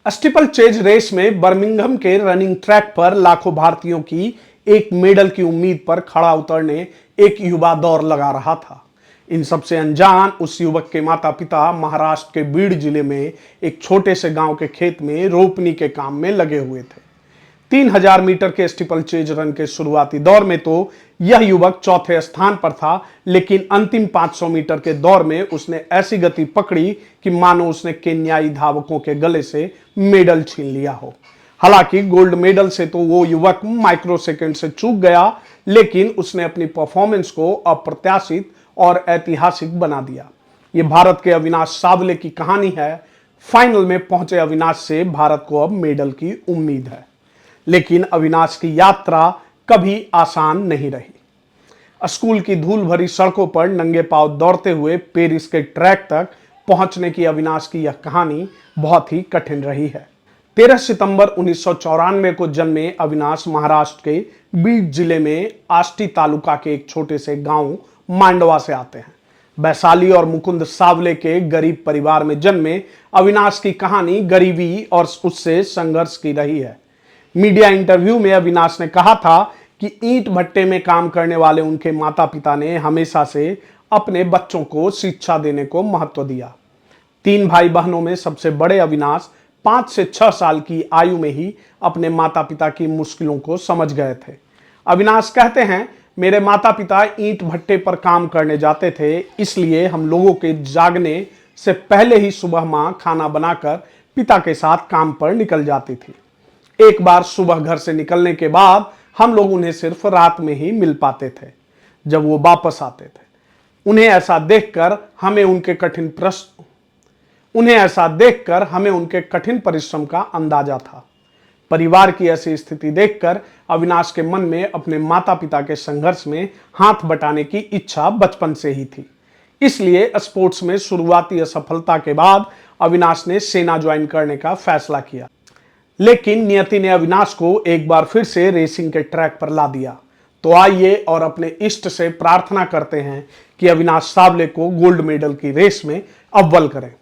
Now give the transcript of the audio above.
Steeple chase race में Birmingham के running track पर लाखों भारतीयों की एक मेडल की उम्मीद पर खड़ा उतरने एक युवा दौड़ लगा रहा था। इन सबसे अनजान उस युवक के माता पिता महाराष्ट्र के बीड जिले में एक छोटे से गांव के खेत में रोपनी के काम में लगे हुए थे। 3000 मीटर के स्टीपल चेज रन के शुरुआती दौर में तो यह युवक चौथे स्थान पर था, लेकिन अंतिम 500 मीटर के दौर में उसने ऐसी गति पकड़ी कि मानो उसने केन्याई धावकों के गले से मेडल छीन लिया हो। हालांकि गोल्ड मेडल से तो वो युवक माइक्रो सेकंड से चूक गया, लेकिन उसने अपनी परफॉर्मेंस को अप्रत्याशित और ऐतिहासिक बना दिया। ये भारत के अविनाश सावले की कहानी है। फाइनल में पहुंचे अविनाश से भारत को अब मेडल की उम्मीद है, लेकिन अविनाश की यात्रा कभी आसान नहीं रही। स्कूल की धूल भरी सड़कों पर नंगे पांव दौड़ते हुए पेरिस के ट्रैक तक पहुंचने की अविनाश की यह कहानी बहुत ही कठिन रही है। 13 सितंबर 1994 को जन्मे अविनाश महाराष्ट्र के बीड जिले में आष्टी तालुका के एक छोटे से गांव मांडवा से आते हैं। वैशाली और मुकुंद सावले के गरीब परिवार में जन्मे अविनाश की कहानी गरीबी और उससे संघर्ष की रही है। मीडिया इंटरव्यू में अविनाश ने कहा था कि ईंट भट्टे में काम करने वाले उनके माता पिता ने हमेशा से अपने बच्चों को शिक्षा देने को महत्व दिया। 3 भाई बहनों में सबसे बड़े अविनाश 5 से 6 साल की आयु में ही अपने माता पिता की मुश्किलों को समझ गए थे। अविनाश कहते हैं, मेरे माता पिता ईंट भट्टे पर काम करने जाते थे, इसलिए हम लोगों के जागने से पहले ही सुबह माँ खाना बनाकर पिता के साथ काम पर निकल जाती थी। एक बार सुबह घर से निकलने के बाद हम लोग उन्हें सिर्फ रात में ही मिल पाते थे, जब वो वापस आते थे। उन्हें ऐसा देखकर हमें उनके कठिन परिश्रम का अंदाजा था। परिवार की ऐसी स्थिति देखकर अविनाश के मन में अपने माता पिता के संघर्ष में हाथ बटाने की इच्छा बचपन से ही थी। इसलिए स्पोर्ट्स में शुरुआती असफलता के बाद अविनाश ने सेना ज्वाइन करने का फैसला किया, लेकिन नियति ने अविनाश को एक बार फिर से रेसिंग के ट्रैक पर ला दिया। तो आइए और अपने इष्ट से प्रार्थना करते हैं कि अविनाश सावले को गोल्ड मेडल की रेस में अव्वल करें।